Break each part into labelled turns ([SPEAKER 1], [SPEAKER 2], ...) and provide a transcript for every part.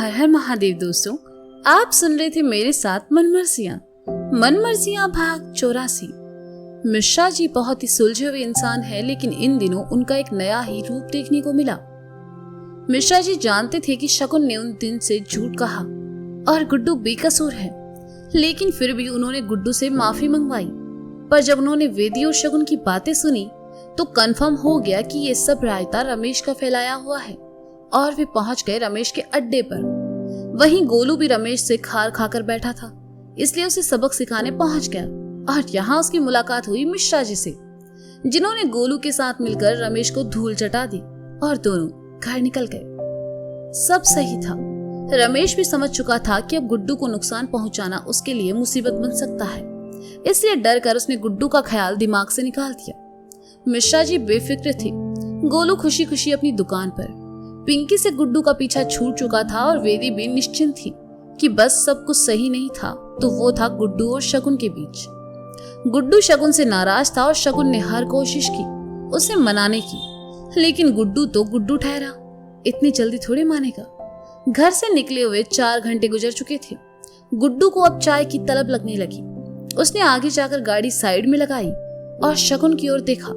[SPEAKER 1] हर हर महादेव दोस्तों, आप सुन रहे थे मेरे साथ मनमर्जियां भाग 84। मिश्रा जी बहुत ही सुलझे हुए इंसान है, लेकिन इन दिनों उनका एक नया ही रूप देखने को मिला। मिश्रा जी जानते थे कि शगुन ने उन दिन से झूठ कहा और गुड्डू बेकसूर है, लेकिन फिर भी उन्होंने गुड्डू से माफी मंगवाई। पर जब उन्होंने वेदी और शगुन की बातें सुनी तो कंफर्म हो गया कि ये सब रायता रमेश का फैलाया हुआ है और वे पहुंच गए रमेश के अड्डे पर। वहीं गोलू भी रमेश से खार खाकर बैठा था, इसलिए उसे सबक सिखाने पहुंच गया और यहाँ उसकी मुलाकात हुई मिश्रा जी से, जिन्होंने गोलू के साथ मिलकर रमेश को धूल चटा दी और दोनों घर निकल गए। सब सही था। रमेश भी समझ चुका था कि अब गुड्डू को नुकसान पहुंचाना उसके लिए मुसीबत बन सकता है, इसलिए डर कर उसने गुड्डू का ख्याल दिमाग से निकाल दिया। मिश्रा जी बेफिक्र थे। गोलू खुशी खुशी अपनी दुकान पर। पिंकी से गुड्डू का पीछा छूट चुका था और वेदी भी निश्चिंत थी कि बस सब कुछ सही नहीं था तो वो था गुड्डू और शगुन के बीच। गुड्डू शगुन से नाराज था और शगुन ने हर कोशिश की उसे मनाने की, लेकिन गुड्डू तो गुड्डू ठहरा, इतनी जल्दी थोड़ी मानेगा। घर से निकले हुए 4 घंटे गुजर चुके थे। गुड्डू को अब चाय की तलब लगने लगी। उसने आगे जाकर गाड़ी साइड में लगाई और शगुन की ओर देखा।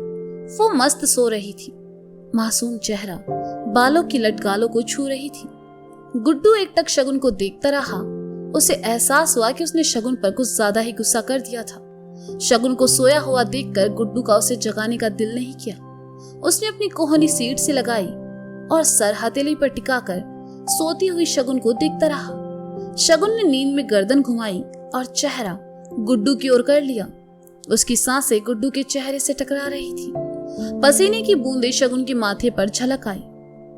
[SPEAKER 1] वो मस्त सो रही थी, मासूम चेहरा बालों की लटकालों को छू रही थी। गुड्डू एकटक शगुन को देखता रहा। उसे एहसास हुआ कि उसने शगुन पर कुछ ज्यादा ही गुस्सा कर दिया था। शगुन को सोया हुआ देखकर गुड्डू का उसे जगाने का दिल नहीं किया। उसने अपनी कोहनी सीट से लगाई और सर हथेली पर टिकाकर सोती हुई शगुन को देखता रहा। शगुन ने नींद में गर्दन घुमाई और चेहरा गुड्डू की ओर कर लिया। उसकी सांसें गुड्डू के चेहरे से टकरा रही थी। पसीने की बूंदें शगुन के माथे पर झलक आई,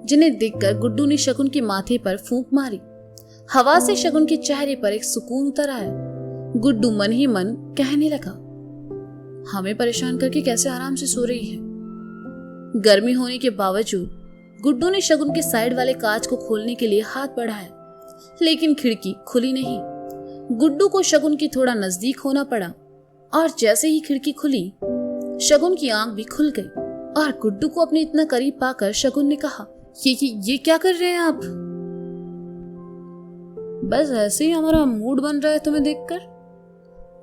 [SPEAKER 1] जिन्हें देखकर गुड्डू ने शगुन के माथे पर फूंक मारी। हवा से शगुन के चेहरे पर एक सुकून उतर आया। गुड्डू मन ही मन कहने लगा, हमें परेशान करके कैसे आराम से सो रही है। गर्मी होने के बावजूद गुड्डू ने शगुन के साइड वाले कांच को खोलने के लिए हाथ बढ़ाया, लेकिन खिड़की खुली नहीं। गुड्डू को शगुन के थोड़ा नजदीक होना पड़ा और जैसे ही खिड़की खुली शगुन की आंख भी खुल गई और गुड्डू को अपने इतना करीब पाकर शगुन ने कहा, ये क्या कर रहे हैं आप? बस ऐसे ही हमारा मूड बन रहा है तुम्हें देखकर।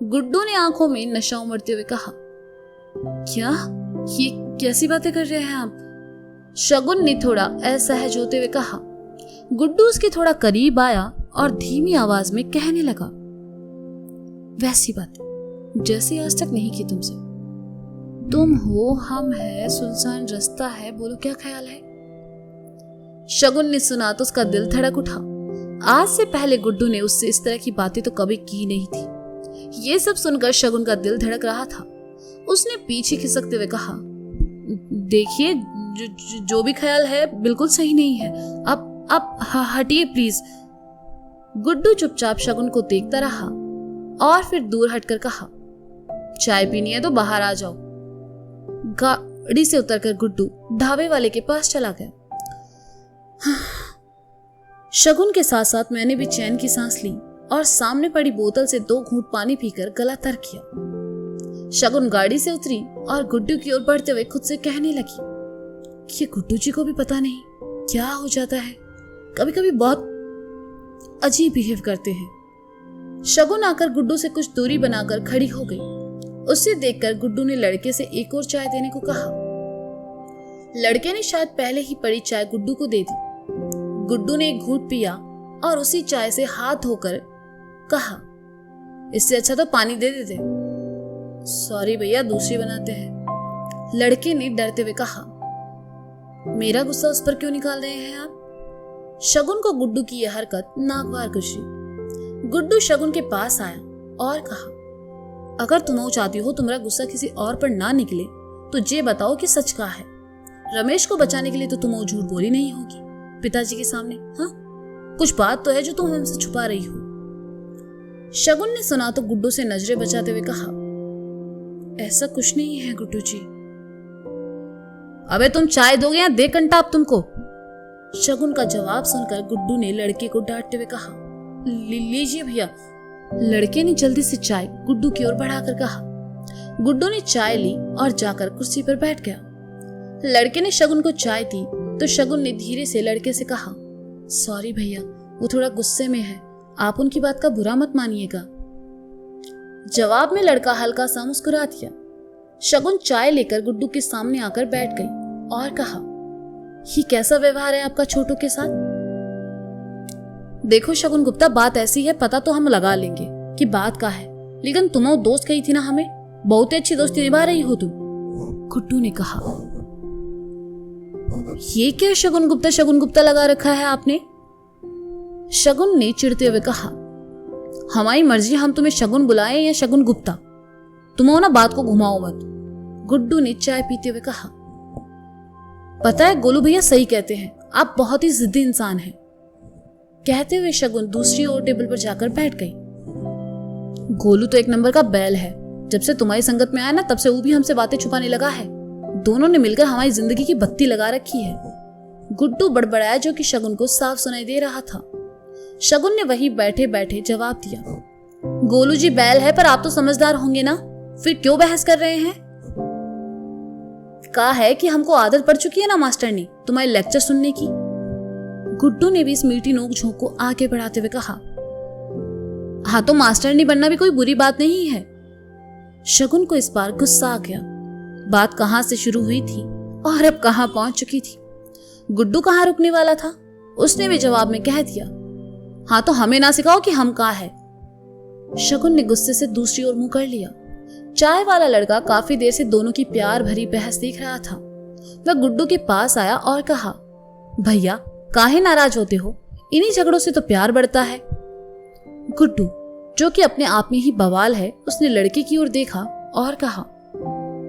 [SPEAKER 1] गुड्डू ने आंखों में नशा उमड़ते हुए कहा। क्या? ये कैसी बातें कर रहे हैं आप? शगुन ने थोड़ा असहज होते हुए कहा। गुड्डू उसके थोड़ा करीब आया और धीमी आवाज में कहने लगा, वैसी बातें जैसे आज तक नहीं की तुमसे। तुम हो, हम है, सुनसान रास्ता है, बोलो क्या ख्याल है? शगुन ने सुना तो उसका दिल धड़क उठा। आज से पहले गुड्डू ने उससे इस तरह की बातें तो कभी की नहीं थी। ये सब सुनकर शगुन का दिल धड़क रहा था। उसने पीछे खिसकते हुए कहा, देखिए जो भी ख्याल है बिल्कुल सही नहीं है, आप हटिए प्लीज। गुड्डू चुपचाप शगुन को देखता रहा और फिर दूर हटकर कहा, चाय पीनी है तो बाहर आ जाओ। गाड़ी से उतरकर गुड्डू ढाबे वाले के पास चला गया। शगुन के साथ साथ मैंने भी चैन की सांस ली और सामने पड़ी बोतल से 2 घूंट पानी पीकर गला तर किया। शगुन गाड़ी से उतरी और गुड्डू की ओर बढ़ते हुए खुद से कहने लगी, ये गुड्डू जी को भी पता नहीं क्या हो जाता है, कभी कभी बहुत अजीब बिहेव करते हैं। शगुन आकर गुड्डू से कुछ दूरी बनाकर खड़ी हो गई। उसे देखकर गुड्डू ने लड़के से एक और चाय देने को कहा। लड़के ने शायद पहले ही पड़ी चाय गुड्डू को दे दी। गुड्डू ने एक घूंट पिया और उसी चाय से हाथ धोकर कहा, इससे अच्छा तो पानी दे देते। सॉरी भैया, दूसरी बनाते हैं। लड़के ने डरते हुए कहा। मेरा गुस्सा उस पर क्यों निकाल रहे हैं आप? शगुन को गुड्डू की यह हरकत नागवार गुजरी। गुड्डू शगुन के पास आया और कहा, अगर तुम चाहती हो तुम्हारा गुस्सा किसी और पर ना निकले तो ये बताओ कि सच क्या है। रमेश को बचाने के लिए तो तुम झूठ बोली नहीं होगी पिताजी के सामने। हाँ, कुछ बात तो है जो तुम हमसे छुपा रही हो। शगुन ने सुना तो गुड्डू से नजरें बचाते हुए कहा, ऐसा कुछ नहीं है गुड्डू जी। अबे तुम चाय दोगे या दे कंटाप तुमको? शगुन का जवाब सुनकर गुड्डू ने लड़के को डांटते हुए कहा, लीजिए भैया। लड़के ने जल्दी से चाय गुड्डू की ओर बढ़ाकर कहा। गुड्डू ने चाय ली और जाकर कुर्सी पर बैठ गया। लड़के ने शगुन को चाय दी तो शगुन ने धीरे से लड़के से कहा, सॉरी भैया, वो थोड़ा गुस्से में है, आप उनकी बात का बुरा मत मानिएगा। जवाब में लड़का हल्का सा मुस्कुरा दिया। शगुन चाय लेकर गुड्डू के सामने आकर बैठ गई और कहा, ये कैसा व्यवहार है आपका छोटू के साथ? देखो शगुन गुप्ता, बात ऐसी है, पता तो हम लगा लेंगे कि बात का है, लेकिन तुम वो दोस्त कही थी ना हमें, बहुत ही अच्छी दोस्ती निभा रही हो तुम, गुड्डू ने कहा। ये क्या शगुन गुप्ता लगा रखा है आपने? शगुन ने चिढ़ते हुए कहा, हमारी मर्जी, हम तुम्हें शगुन बुलाएं या शगुन गुप्ता, तुम हो ना, बात को घुमाओ मत, गुड्डू ने चाय पीते हुए कहा। पता है गोलू भैया सही कहते हैं, आप बहुत ही जिद्दी इंसान हैं। कहते हुए शगुन दूसरी ओर टेबल पर जाकर बैठ गई। गोलू तो एक नंबर का बैल है, जब से तुम्हारी संगत में आया ना तब से वो भी हमसे बातें छुपाने लगा है, दोनों ने मिलकर हमारी जिंदगी की बत्ती लगा रखी है, गुड्डू बड़बड़ाया, जो कि शगुन को साफ सुनाई दे रहा था। शगुन ने वहीं बैठे बैठे जवाब दिया, गोलू जी बैल है, पर आप तो समझदार होंगे ना, फिर क्यों बहस कर रहे हैं? कहा है कि हमको आदत पड़ चुकी है ना मास्टरनी तुम्हारे लेक्चर सुनने की। गुड्डू ने भी इस मीठी नोक झोंक को आगे बढ़ाते हुए कहा, हाँ तो मास्टरनी बनना भी कोई बुरी बात नहीं है। शगुन को इस बार गुस्सा आ गया, बात कहां से शुरू हुई थी और अब कहां पहुंच चुकी थी। गुड्डू कहां रुकने वाला था, उसने भी जवाब में कह दिया, हाँ तो हमें ना सिखाओ कि हम कहां है। शगुन ने गुस्से से दूसरी ओर मुंह कर लिया। चाय वाला लड़का काफी देर से दोनों की प्यार भरी बहस देख रहा था। वह गुड्डू के पास आया और कहा, भैया काहे नाराज होते हो, इन्हीं झगड़ों से तो प्यार बढ़ता है। गुड्डू, जो कि अपने आप में ही बवाल है, उसने लड़के की ओर देखा और कहा,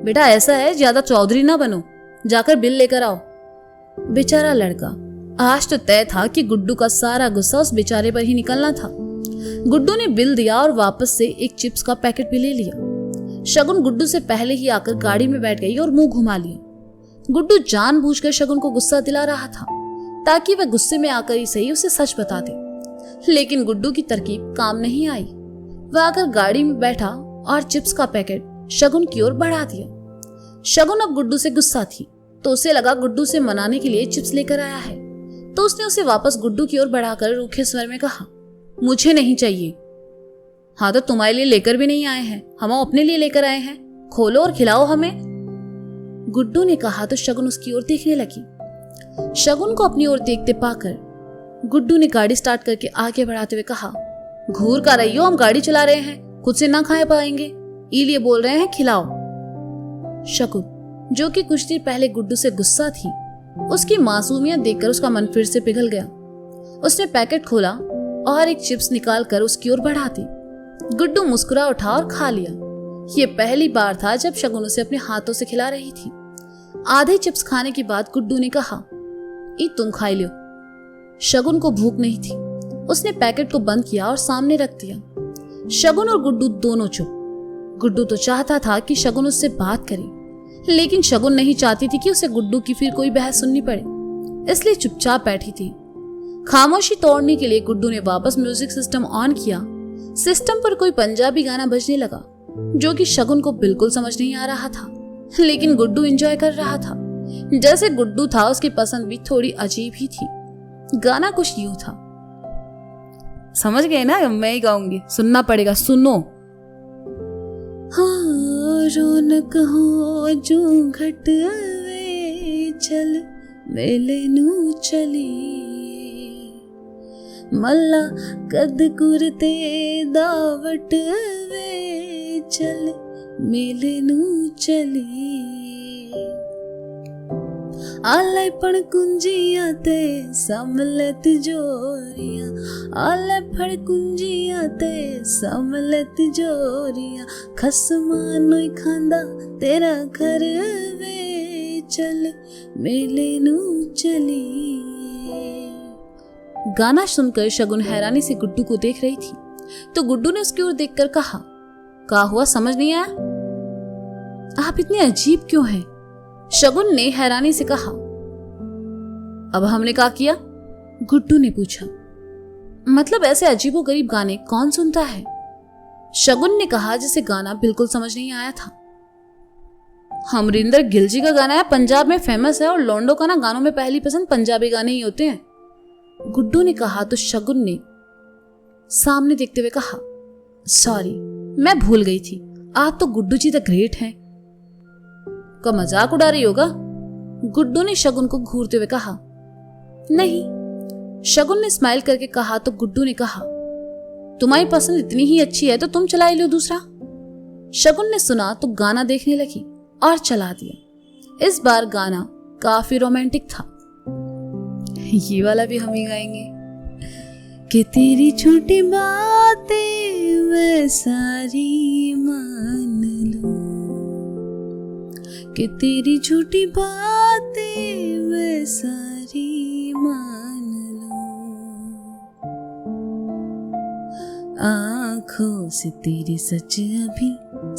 [SPEAKER 1] बेटा ऐसा है, ज्यादा चौधरी ना बनो, जाकर बिल लेकर आओ। बेचारा लड़का, आज तो तय था कि गुड्डू का सारा गुस्सा उस बेचारे पर ही निकलना था। गुड्डू ने बिल दिया और वापस से एक चिप्स का पैकेट भी ले लिया। शगुन गुड्डू से पहले ही आकर गाड़ी में बैठ गई और मुंह घुमा लिया। गुड्डू जानबूझकर शगुन को गुस्सा दिला रहा था ताकि वह गुस्से में आकर ही सही उसे सच बता दे, लेकिन गुड्डू की तरकीब काम नहीं आई। वह आकर गाड़ी में बैठा और चिप्स का पैकेट शगुन की ओर बढ़ा दिया। शगुन अब गुड्डू से गुस्सा थी, तो उसे लगा गुड्डू से मनाने के लिए चिप्स लेकर आया है, तो उसने उसे वापस गुड्डू की ओर बढ़ाकर रूखे स्वर में कहा, मुझे नहीं चाहिए। हाँ तो तुम्हारे लिए लेकर भी नहीं आए हैं, हम अपने लिए लेकर आए हैं, खोलो और खिलाओ हमें, गुड्डू ने कहा। तो शगुन उसकी ओर देखने लगी। शगुन को अपनी ओर देखते पाकर गुड्डू ने गाड़ी स्टार्ट करके आगे बढ़ाते हुए कहा, घूर कर रही हो, हम गाड़ी चला रहे हैं, खुद से ना खाए पाएंगे, इसीलिए बोल रहे हैं खिलाओ। शगुन, जो कि कुछ देर पहले गुड्डू से गुस्सा थी, उसकी मासूमियत देखकर उसका मन फिर से पिघल गया। उसने पैकेट खोला और एक चिप्स निकाल कर उसकी ओर बढ़ा दी। गुड्डू मुस्कुरा उठा और खा लिया। ये पहली बार था जब शगुन उसे अपने हाथों से खिला रही थी। आधे चिप्स खाने के बाद गुड्डू ने कहा, ई तुम खाई लो। शगुन को भूख नहीं थी, उसने पैकेट को बंद किया और सामने रख दिया। शगुन और गुड्डू दोनों चुप। गुड्डू तो चाहता था कि शगुन उससे बात करे, लेकिन शगुन नहीं चाहती थी कि उसे गुड्डू की फिर कोई बहस सुननी पड़े, इसलिए चुपचाप बैठी थी। खामोशी तोड़ने के लिए गुड्डू ने वापस म्यूजिक सिस्टम ऑन किया। सिस्टम पर कोई पंजाबी गाना बजने लगा, जो कि शगुन को बिल्कुल समझ नहीं आ रहा था, लेकिन गुड्डू एंजॉय कर रहा था। जैसे गुड्डू था, उसकी पसंद भी थोड़ी अजीब ही थी। गाना कुछ यूं था, समझ गए ना, मैं ही गाऊंगी, सुनना पड़ेगा, सुनो। हाँ रौनक हो जो घट वे चल मेले नू चली, मल्ला कद कुरते दावट वे चल मेले नू चली, आले पण कुंजिया ते सामले तिजोरियां, आले फड़ कुंजिया ते सामले तिजोरियां, खसमा नोई खांदा तेरा घर वे चल मेले नू चली। गाना सुनकर शगुन हैरानी से गुड्डू को देख रही थी, तो गुड्डू ने उसकी ओर देखकर कहा, क्या हुआ, समझ नहीं आया? आप इतने अजीब क्यों हैं? शगुन ने हैरानी से कहा। अब हमने क्या किया? गुड्डू ने पूछा। मतलब ऐसे अजीबोगरीब गाने कौन सुनता है? शगुन ने कहा, जिसे गाना बिल्कुल समझ नहीं आया था। अमरिंदर गिल जी का गाना है, पंजाब में फेमस है, और लौंडो का ना गानों में पहली पसंद पंजाबी गाने ही होते हैं। गुड्डू ने कहा तो शगुन ने सामने देखते हुए कहा, सॉरी मैं भूल गई थी, आप तो गुड्डू जी द ग्रेट हैं। का मजाक उड़ा रही होगा? गुड्डू ने शगुन को घूरते हुए कहा। नहीं, शगुन ने स्माइल करके कहा तो गुड्डू ने कहा, तुम्हारी पसंद इतनी ही अच्छी है तो तुम चला ही लो दूसरा। शगुन ने सुना तो गाना देखने लगी और चला दिया। इस बार गाना काफी रोमांटिक था। ये वाला भी हम ही गाएंगे कि तेरी छोटी बातें मैं सारी मान लूं, कि तेरी छोटी बातें मैं सारी मान लूं, आँखों से तेरी सच अभी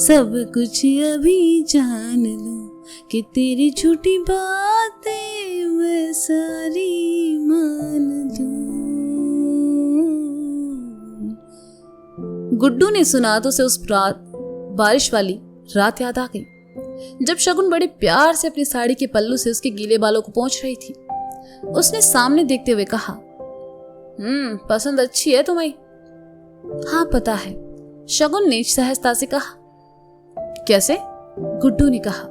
[SPEAKER 1] सब कुछ अभी जान लूं, कि तेरी छोटी बातें मैं सारी मान लूं। गुड्डू ने सुना तो उसे उस रात बारिश वाली रात याद आ गई, जब शगुन बड़े प्यार से अपनी साड़ी के पल्लू से उसके गीले बालों को पोंछ रही थी। उसने सामने देखते हुए कहा, पसंद अच्छी है तुम्हें? हाँ पता है, शगुन ने सहजता से कहा। कैसे? गुड्डू ने कहा।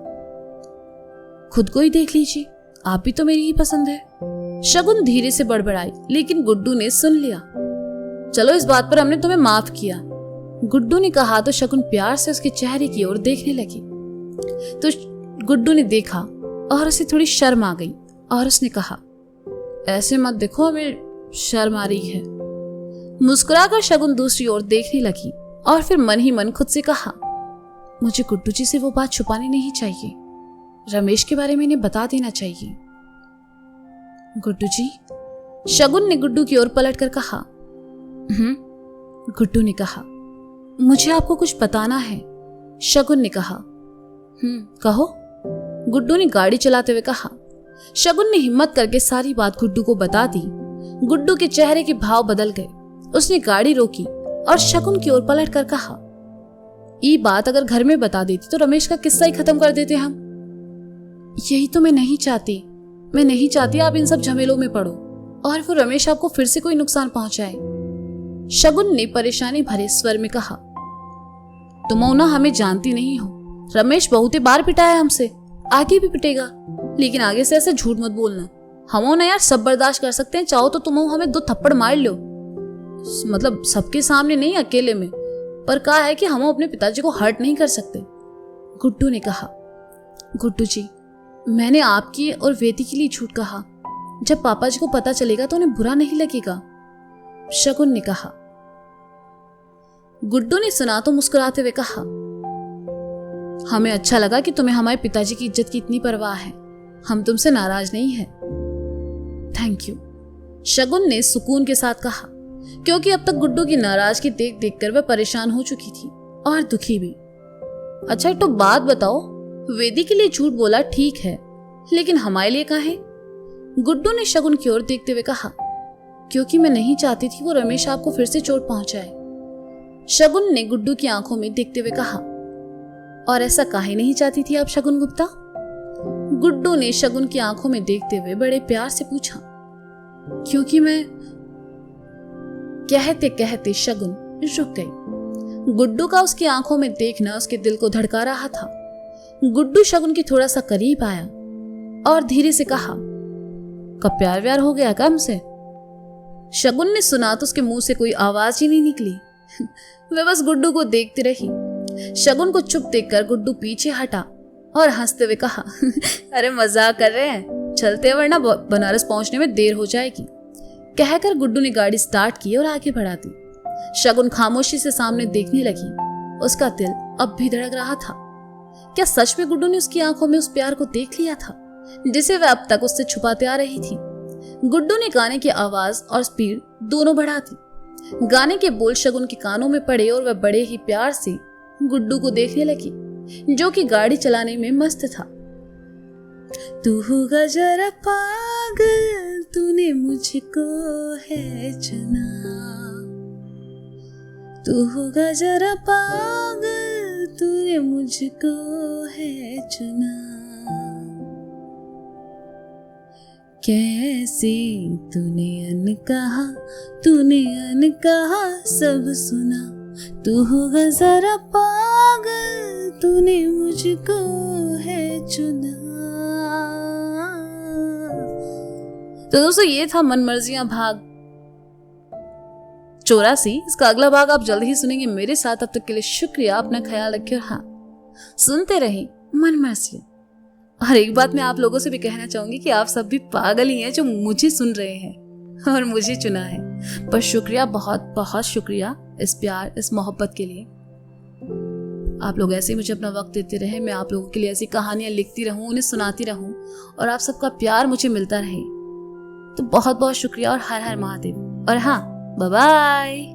[SPEAKER 1] खुद को ही देख लीजिए, आप भी तो मेरी ही पसंद है। शगुन धीरे से बड़बड़ाई, लेकिन गुड्डू ने सुन लिया। चलो इस बात पर हमने तुम्हें माफ किया, गुड्डू ने कहा तो शगुन प्यार से उसके चेहरे की ओर देखने लगी। तो गुड्डू ने देखा और उसे थोड़ी शर्म आ गई और उसने कहा, ऐसे मत देखो, हमें शर्म आ रही है। मुस्कुराकर शगुन दूसरी ओर देखने लगी और फिर मन ही मन खुद से कहा, मुझे गुड्डू जी से वो बात छुपानी नहीं चाहिए, रमेश के बारे में इन्हें बता देना चाहिए। गुड्डू जी? शगुन ने गुड्डू की ओर पलट कर कहा। गुड्डू ने कहा, मुझे आपको कुछ बताना है। शगुन ने कहा। कहो, गुड्डू ने गाड़ी चलाते हुए कहा। शगुन ने हिम्मत करके सारी बात गुड्डू को बता दी। गुड्डू के चेहरे के भाव बदल गए। उसने गाड़ी रोकी और शगुन की ओर पलट कर कहा, ये बात अगर घर में बता देती तो रमेश का किस्सा ही खत्म कर देते हम। यही तो मैं नहीं चाहती। मैं नहीं चाहती आप इन सब झमेलों में पड़ो और फिर रमेश आपको फिर से कोई नुकसान पहुंचाए। शगुन ने परेशानी भरे स्वर में कहा, तुम ना हमें जानती नहीं हो। रमेश बहुत बार पिटा है हमसे, आगे भी पिटेगा, लेकिन आगे से ऐसे झूठ मत बोलना। हम ना यार सब बर्दाश्त कर सकते हैं, चाहो तो तुम हमें 2 थप्पड़ मार लो, मतलब सबके सामने नहीं, अकेले में, पर कहा है कि हम अपने पिताजी को हर्ट नहीं कर सकते। गुड्डू ने कहा। गुड्डू जी, मैंने आपकी और वेदी के लिए झूठ कहा। जब पापा जी को पता चलेगा तो उन्हें बुरा नहीं लगेगा, शगुन ने कहा। गुड्डू ने सुना तो मुस्कुराते हुए कहा, हमें अच्छा लगा कि तुम्हें हमारे पिताजी की इज्जत की इतनी परवाह है। हम तुमसे नाराज नहीं हैं। थैंक यू, शगुन ने सुकून के साथ कहा, क्योंकि अब तक गुड्डू की नाराजगी देख देख कर वह परेशान हो चुकी थी और दुखी भी। अच्छा एक तो बात बताओ, वेदी के लिए झूठ बोला ठीक है, लेकिन हमारे लिए कहाँ है? गुड्डू ने शगुन की ओर देखते हुए कहा, क्योंकि मैं नहीं चाहती थी वो रमेश आपको फिर से चोट पहुंचाए। शगुन ने गुड्डू की आंखों में देखते हुए कहा, और ऐसा काहे नहीं चाहती थी आप शगुन गुप्ता? गुड्डू ने शगुन की आंखों में देखते हुए बड़े प्यार से पूछा। क्योंकि मैं, कहते कहते शगुन रुक गई। गुड्डू का उसकी आंखों में देखना उसके दिल को धड़का रहा था। गुड्डू शगुन के थोड़ा सा करीब आया और धीरे से कहा, कब प्यार व्यार हो गया क्या हमसे? शगुन ने सुना तो उसके मुंह से कोई आवाज ही नहीं निकली। वह बस गुड्डू को देखती रही। शगुन को चुप देखकर गुड्डू पीछे हटा और हंसते हुए कहा, अरे मजाक कर रहे हैं, चलते हैं वरना बनारस पहुंचने में देर हो जाएगी। कहकर गुड्डू ने गाड़ी स्टार्ट की और आगे बढ़ा दी। शगुन खामोशी से सामने देखने लगी। उसका दिल अब भी धड़क रहा था। क्या सच में गुड्डू ने उसकी आंखों में उस प्यार को देख लिया था जिसे वह अब तक उससे छुपाते आ रही थी? गुड्डू ने गाने की आवाज और स्पीड दोनों बढ़ा दी। गाने के बोल शगुन के कानों में पड़े और वह बड़े ही प्यार से गुड्डू को देखने लगी, जो कि गाड़ी चलाने में मस्त था। तू होगा जरा पागल, तूने मुझको है चुना। तू होगा जरा पागल, तूने मुझको है चुना। कैसे तूने अनकहा सब सुना, तू होगा जरा पागल, तूने मुझको है चुना। तो दोस्तों ये था मनमर्जियां भाग 84। इसका अगला भाग आप जल्द ही सुनेंगे मेरे साथ। अब तक के लिए शुक्रिया, अपना ख्याल रखिए और हाँ, सुनते रहिए मनमर्जियां। और एक बात मैं आप लोगों से भी कहना चाहूंगी कि आप सब भी पागल ही हैं जो मुझे सुन रहे हैं और मुझे चुना है। पर शुक्रिया, बहुत बहुत शुक्रिया इस प्यार, इस मोहब्बत के लिए। आप लोग ऐसे ही मुझे अपना वक्त देते रहे, मैं आप लोगों के लिए ऐसी कहानियां लिखती रहूं, उन्हें सुनाती रहूं और आप सबका प्यार मुझे मिलता रहे। तो बहुत बहुत शुक्रिया और हर हर महादेव। और हाँ, बाय बाय।